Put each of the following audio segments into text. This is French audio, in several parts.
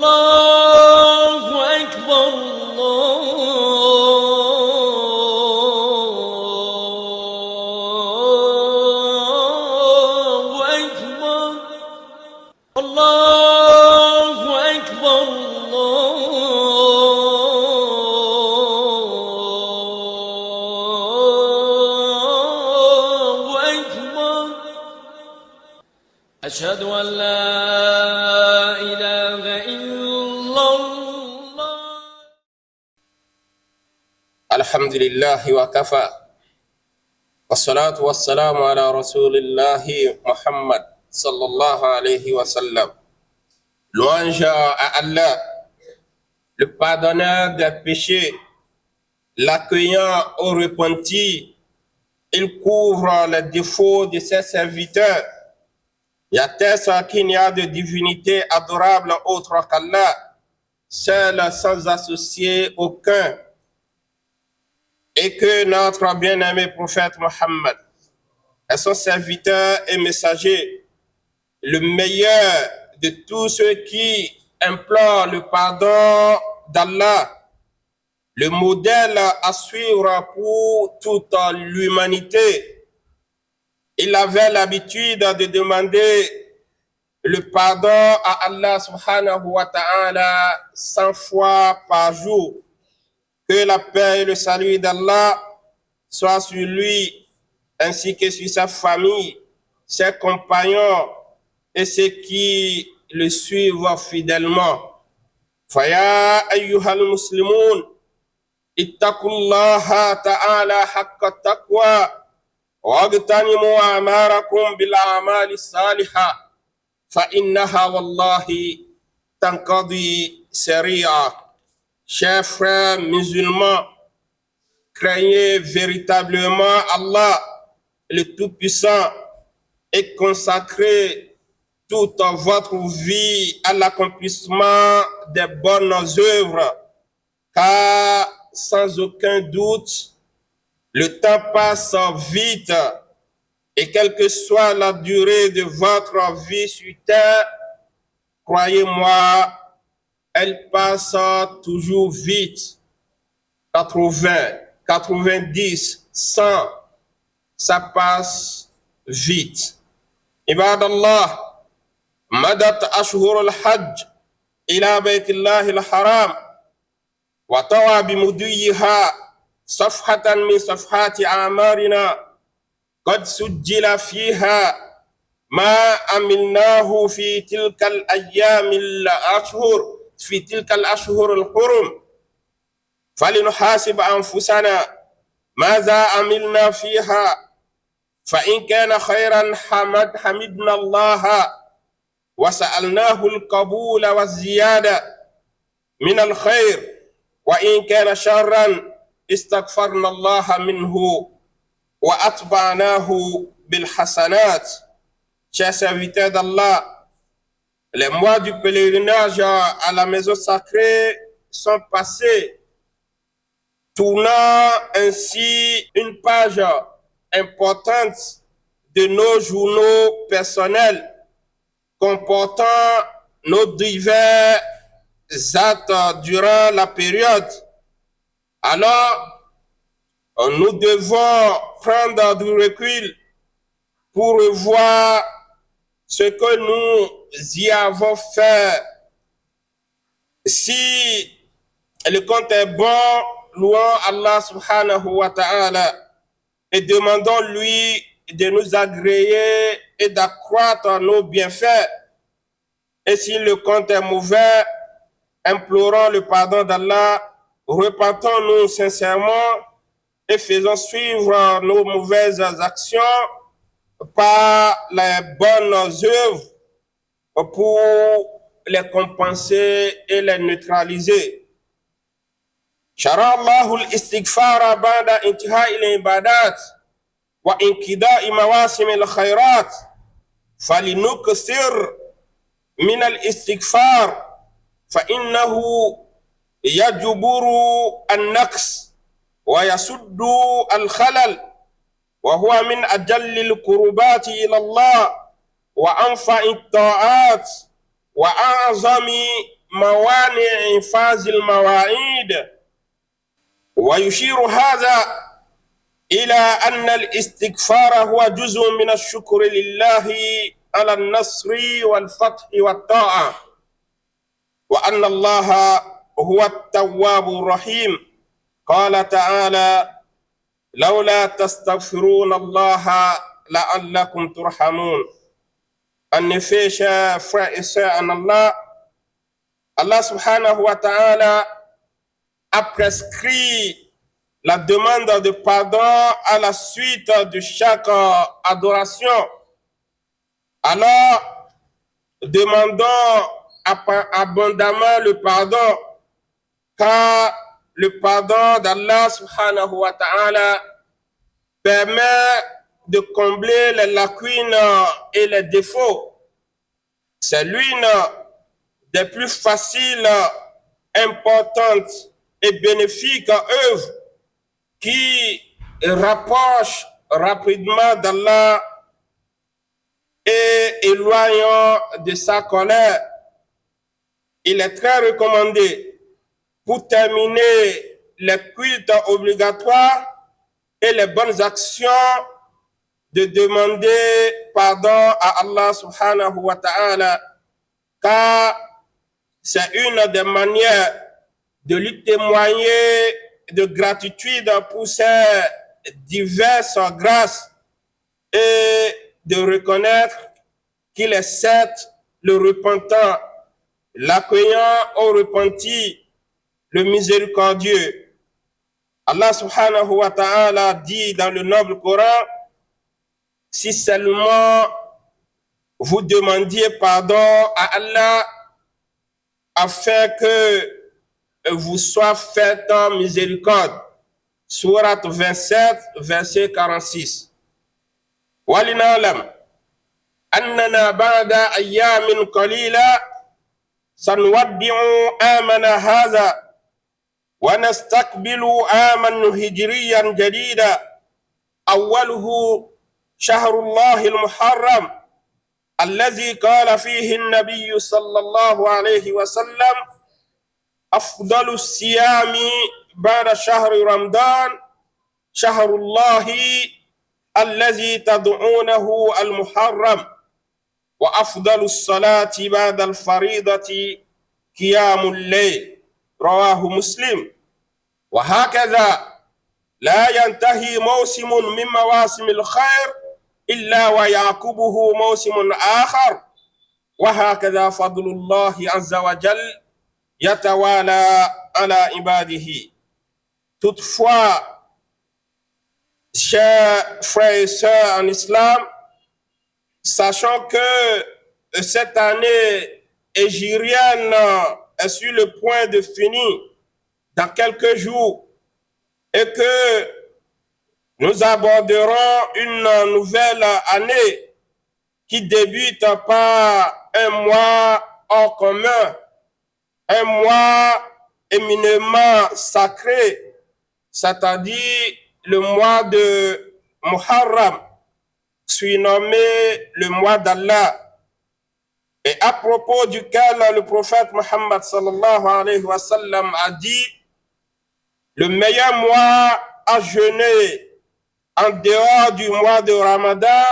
الله أكبر الله أكبر الله أكبر الله أكبر أشهد أن لا إله إلا الله. الحمد لله وكفى والصلاة والسلام على رسول الله Muhammad sallallahu alayhi wa sallam. Louange à Allah, le pardonneur des péchés, l'accueillant au repenti. Il couvre les défauts de ses serviteurs. Il atteste qu'il n'y a de divinité adorable autre qu'Allah, seul sans associer aucun, et que notre bien-aimé prophète Mohammed est son serviteur et messager, le meilleur de tous ceux qui implorent le pardon d'Allah, le modèle à suivre pour toute l'humanité. Il avait l'habitude de demander le pardon à Allah subhanahu wa ta'ala 100 fois par jour. Que la paix et le salut d'Allah soient sur lui, ainsi que sur sa famille, ses compagnons et ceux qui le suivent fidèlement. Faya ayyuhal muslimun, ittaqullaha ta'ala haqqa taqwa, wagtanimu amarakum bil a'mali salihah, fa innaha wallahi tanqadi sari'a. Chers frères musulmans, craignez véritablement Allah, le Tout-Puissant, et consacrez toute votre vie à l'accomplissement des bonnes œuvres, car sans aucun doute, le temps passe vite, et quelle que soit la durée de votre vie sur terre, croyez-moi, elle passe toujours vite. 80, 90, 100, ça passe vite. Ibadallah, madat ashhur al-hajj ila baytillah al-haram wa tawa bimudiyiha safhatan min safhati a'marina qad sujjila fiha ma amilnahu fi tilka al-ayyam al-ashhur في تلك الأشهر الحرم فلنحاسب أنفسنا ماذا عملنا فيها فإن كان خيرا حمدنا الله وسألناه القبول والزيادة من الخير وإن كان شرا استغفرنا الله منه وأتبعناه بالحسنات. Chers serviteurs d'Allah, les mois du pèlerinage à la maison sacrée sont passés, tournant ainsi une page importante de nos journaux personnels comportant nos divers actes durant la période. Alors, nous devons prendre du recul pour revoir ce que nous y avons fait. Si le compte est bon, louons Allah subhanahu wa ta'ala et demandons-lui de nous agréer et d'accroître nos bienfaits. Et si le compte est mauvais, implorons le pardon d'Allah, repentons-nous sincèrement et faisons suivre nos mauvaises actions par les bonnes œuvres pour les compenser et les neutraliser. شرع الله الاستغفار بعد انتهاء العبادات وانقضاء مواسم الخيرات فلنكثر من الاستغفار فإنه يجبر النقص ويسد الخلل وهو من أجل القربات إلى الله وأنفع الطاعات وأعظم موانع إنفاذ المواعيد. ويشير هذا إلى أن الاستغفار هو جزء من الشكر لله على النصر والفتح والطاعة، وأن الله هو التواب الرحيم. قال تعالى: لولا تستغفرون الله لعلكم ترحمون. En effet, chers frères et sœurs en Allah, Allah subhanahu wa ta'ala a prescrit la demande de pardon à la suite de chaque adoration. Alors, demandons abondamment le pardon, car le pardon d'Allah subhanahu wa ta'ala permet de combler les lacunes et les défauts. C'est l'une des plus faciles, importantes et bénéfiques œuvres qui rapproche rapidement d'Allah et éloignant de sa colère. Il est très recommandé, pour terminer les cultes obligatoires et les bonnes actions, de demander pardon à Allah subhanahu wa ta'ala, car c'est une des manières de lui témoigner de gratitude pour ses diverses grâces et de reconnaître qu'il est certes le repentant, l'accueillant au repenti, le miséricordieux. Allah subhanahu wa ta'ala dit dans le noble Coran: si seulement vous demandiez pardon à Allah afin que vous soit faite miséricorde. Sourate 27, verset 46. وَلِنَعْلَمْ أَنَّنَا بَعْدَ أَيَّامٍ قَلِيلَةٍ سَنُوَدِّعُ عَامَنَا هَذَا ونستقبل عاما هجريا جديدا أوله شهر الله المحرم الذي قال فيه النبي صلى الله عليه وسلم: أفضل الصيام بعد شهر رمضان شهر الله الذي تدعونه المحرم وأفضل الصلاة بعد الفريضة قيام الليل. رواه مسلم. وهكذا لا ينتهي موسم من مواسم الخير إلا ويعقبه موسم آخر، وهكذا فضل الله عز وجل يتوالى على عباده. Toutefois, chers frères et sœurs en islam, sachant que cette année hégirienne est sur le point de finir dans quelques jours et que nous aborderons une nouvelle année qui débute par un mois hors commun, un mois éminemment sacré, c'est-à-dire le mois de Muharram, surnommé le mois d'Allah, et à propos duquel le prophète Muhammad sallallahu alayhi wa sallam a dit: le meilleur mois à jeûner en dehors du mois de Ramadan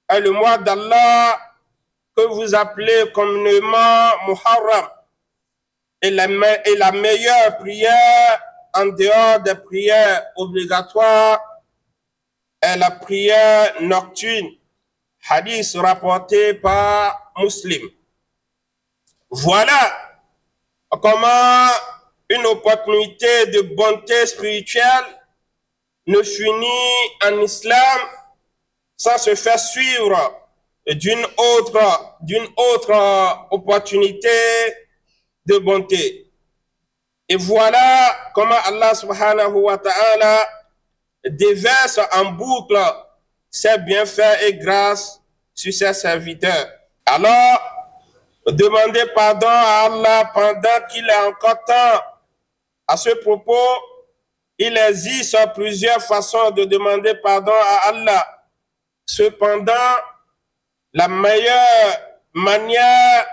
est le mois d'Allah que vous appelez communément Muharram, et la meilleure prière en dehors des prières obligatoires est la prière nocturne. Hadith rapporté par Muslim. Voilà comment une opportunité de bonté spirituelle ne finit en islam sans se faire suivre d'une autre opportunité de bonté. Et voilà comment Allah subhanahu wa ta'ala déverse en boucle ses bienfaits et grâces sur ses serviteurs. Alors, demandez pardon à Allah pendant qu'il est encore temps. À ce propos, il existe plusieurs façons de demander pardon à Allah. Cependant, la meilleure manière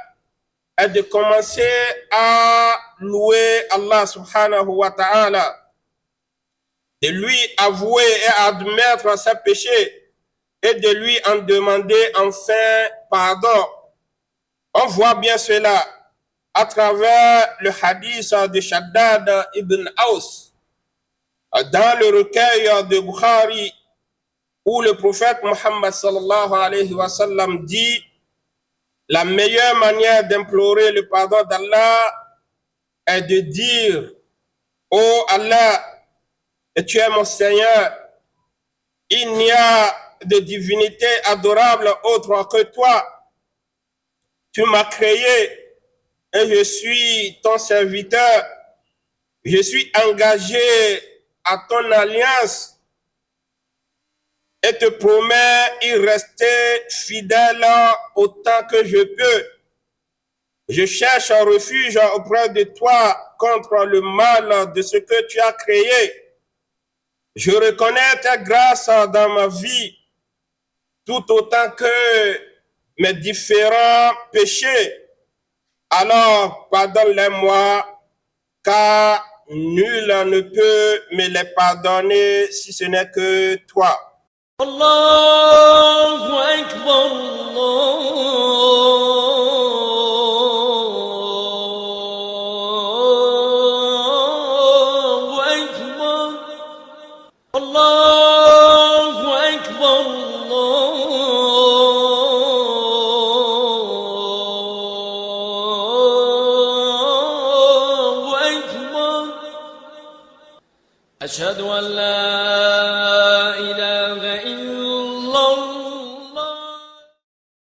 est de commencer à louer Allah subhanahu wa ta'ala, de lui avouer et admettre ses péchés et de lui en demander enfin pardon. On voit bien cela à travers le hadith de Shaddad ibn Aus dans le recueil de Bukhari où le prophète Muhammad sallallahu alayhi wa sallam dit: la meilleure manière d'implorer le pardon d'Allah est de dire: oh Allah, tu es mon Seigneur, il n'y a de divinité adorable autre que toi. Tu m'as créé et je suis ton serviteur. Je suis engagé à ton alliance et te promets y rester fidèle autant que je peux. Je cherche un refuge auprès de toi contre le mal de ce que tu as créé. Je reconnais tes grâces dans ma vie, tout autant que mes différents péchés. Alors pardonne-les-moi, car nul ne peut me les pardonner si ce n'est que toi. Allahu Akbar, Allahu Akbar, Allahu Akbar, Allahu Akbar. Ashhadu an la